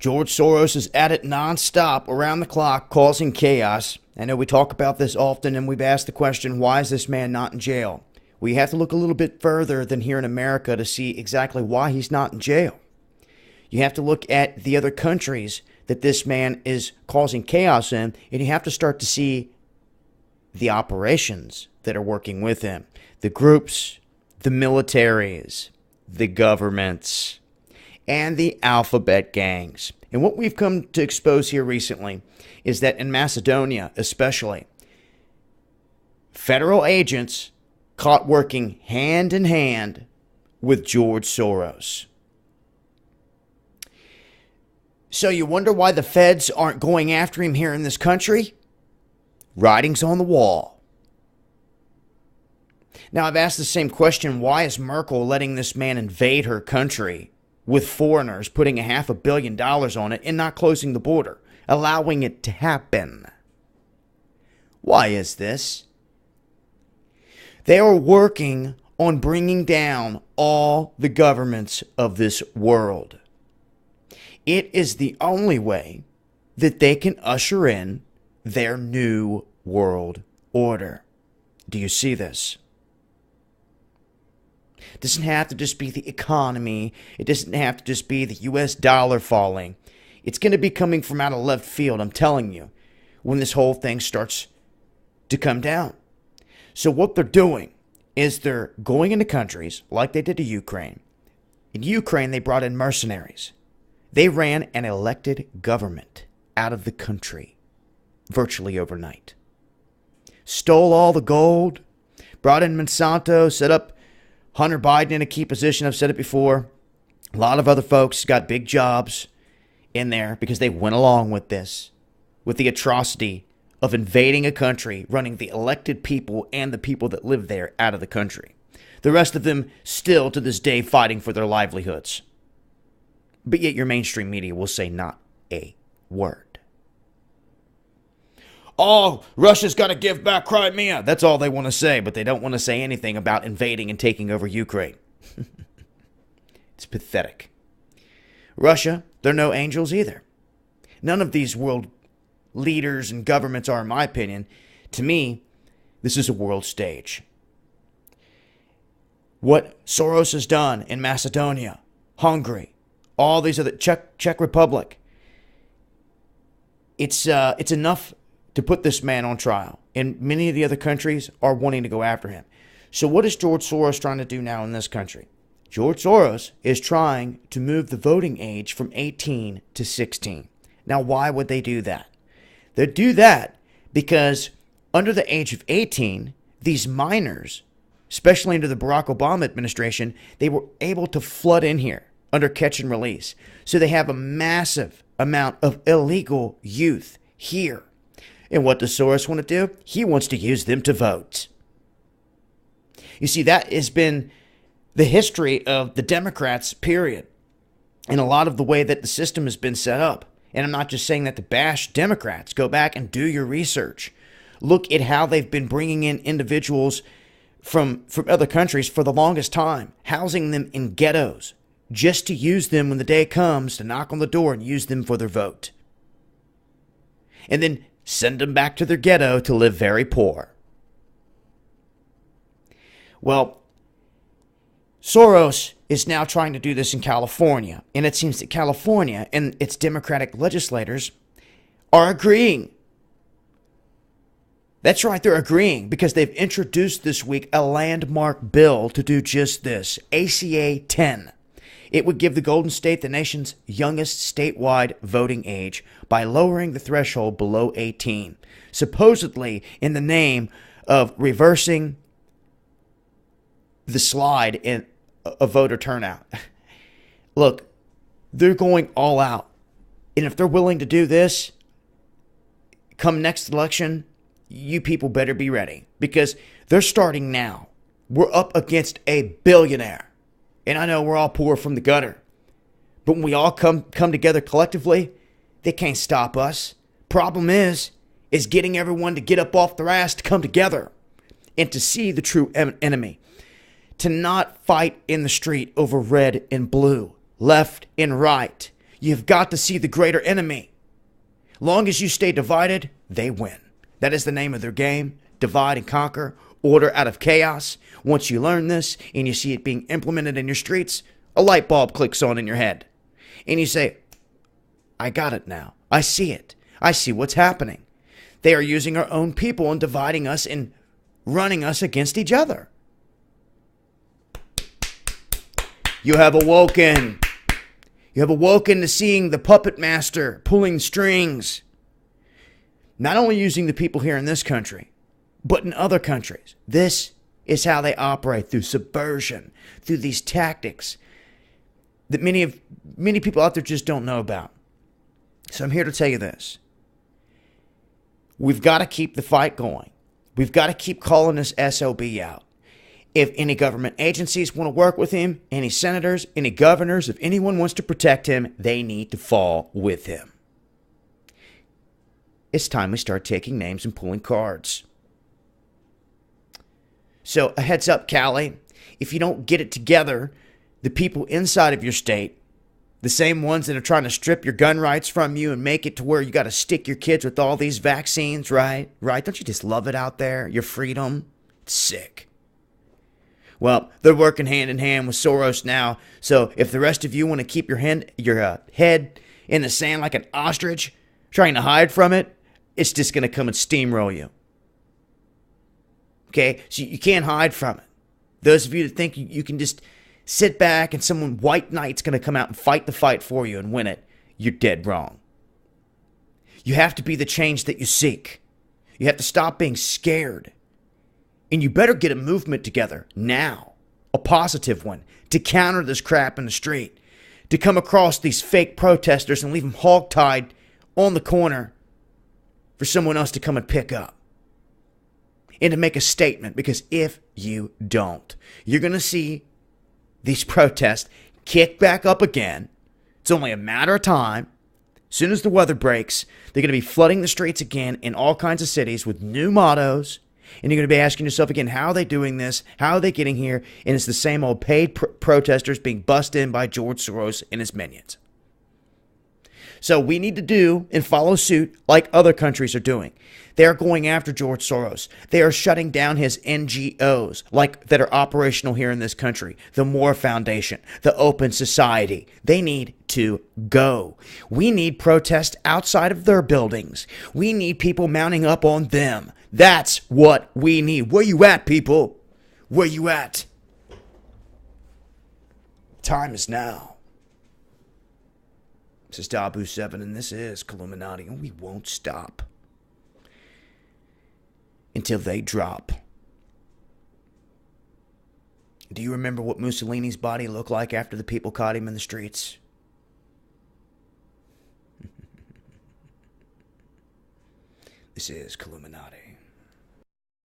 George Soros is at it nonstop, around the clock, causing chaos. I know we talk about this often, and we've asked the question, why is this man not in jail? We have to look a little bit further than here in America to see exactly why he's not in jail. You have to look at the other countries that this man is causing chaos in, and you have to start to see the operations that are working with him. The groups, the militaries, the governments, and the alphabet gangs. And what we've come to expose here recently is that in Macedonia especially, federal agents caught working hand in hand with George Soros. So you wonder why the feds aren't going after him here in this country? Writing's on the wall. Now, I've asked the same question, why is Merkel letting this man invade her country with foreigners, putting $500 million on it and not closing the border, allowing it to happen? Why is this? They are working on bringing down all the governments of this world. It is the only way that they can usher in their new world order. Do you see this? It doesn't have to just be the economy. It doesn't have to just be the US dollar falling. It's going to be coming from out of left field, I'm telling you, when this whole thing starts to come down. So what they're doing is they're going into countries like they did to Ukraine. In Ukraine, they brought in mercenaries. They ran an elected government out of the country virtually overnight. Stole all the gold, brought in Monsanto, set up Hunter Biden in a key position. I've said it before. A lot of other folks got big jobs in there because they went along with this, with the atrocity of invading a country, running the elected people and the people that live there out of the country. The rest of them still to this day fighting for their livelihoods. But yet your mainstream media will say not a word. Oh, Russia's got to give back Crimea. That's all they want to say, but they don't want to say anything about invading and taking over Ukraine. It's pathetic. Russia, they're no angels either. None of these world leaders and governments are, in my opinion. To me, this is a world stage. What Soros has done in Macedonia, Hungary, all these other Czech Republic, it's enough to put this man on trial. And many of the other countries are wanting to go after him. So what is George Soros trying to do now in this country? George Soros is trying to move the voting age from 18 to 16. Now, why would they do that? They do that because under the age of 18, these minors, especially under the Barack Obama administration, they were able to flood in here under catch and release. So they have a massive amount of illegal youth here. And what does Soros want to do? He wants to use them to vote. You see, that has been the history of the Democrats, period, and a lot of the way that the system has been set up. And I'm not just saying that to bash Democrats. Go back and do your research. Look at how they've been bringing in individuals from other countries for the longest time, housing them in ghettos, just to use them when the day comes to knock on the door and use them for their vote. And then send them back to their ghetto to live very poor. Well, Soros is now trying to do this in California, and it seems that California and its Democratic legislators are agreeing. That's right, they're agreeing because they've introduced this week a landmark bill to do just this, ACA 10. It would give the Golden State the nation's youngest statewide voting age by lowering the threshold below 18, supposedly in the name of reversing the slide in a voter turnout. Look, they're going all out. And if they're willing to do this, come next election, you people better be ready. Because they're starting now. We're up against a billionaire. And I know we're all poor from the gutter. But when we all come together collectively, they can't stop us. Problem is getting everyone to get up off their ass to come together and to see the true enemy. To not fight in the street over red and blue, left and right. You've got to see the greater enemy. Long as you stay divided, they win. That is the name of their game. Divide and conquer. Order out of chaos. Once you learn this and you see it being implemented in your streets, a light bulb clicks on in your head. And you say, I got it now. I see it. I see what's happening. They are using our own people and dividing us and running us against each other. You have awoken. You have awoken to seeing the puppet master pulling strings. Not only using the people here in this country, but in other countries. This is how they operate, through subversion, through these tactics that many people out there just don't know about. So I'm here to tell you this. We've got to keep the fight going. We've got to keep calling this SOB out. If any government agencies want to work with him, any senators, any governors, if anyone wants to protect him, they need to fall with him. It's time we start taking names and pulling cards. So a heads up, Cali, if you don't get it together, the people inside of your state, the same ones that are trying to strip your gun rights from you and make it to where you got to stick your kids with all these vaccines, right? Don't you just love it out there? Your freedom? It's sick. Well, they're working hand in hand with Soros now. So if the rest of you want to keep your head in the sand like an ostrich, trying to hide from it, it's just going to come and steamroll you. Okay? So you can't hide from it. Those of you that think you can just sit back and someone white knight's going to come out and fight the fight for you and win it, you're dead wrong. You have to be the change that you seek. You have to stop being scared. And you better get a movement together now, a positive one, to counter this crap in the street, to come across these fake protesters and leave them hogtied on the corner for someone else to come and pick up. And to make a statement, because if you don't, you're going to see these protests kick back up again. It's only a matter of time. As soon as the weather breaks, they're going to be flooding the streets again in all kinds of cities with new mottos. And you're going to be asking yourself again, how are they doing this? How are they getting here? And it's the same old paid protesters being bussed in by George Soros and his minions. So we need to do and follow suit like other countries are doing. They are going after George Soros. They are shutting down his NGOs that are operational here in this country. The Moore Foundation, the Open Society. They need to go. We need protests outside of their buildings. We need people mounting up on them. That's what we need. Where you at, people? Where you at? Time is now. This is Dabu 7, and this is Illuminati, and we won't stop until they drop. Do you remember what Mussolini's body looked like after the people caught him in the streets? This is Illuminati.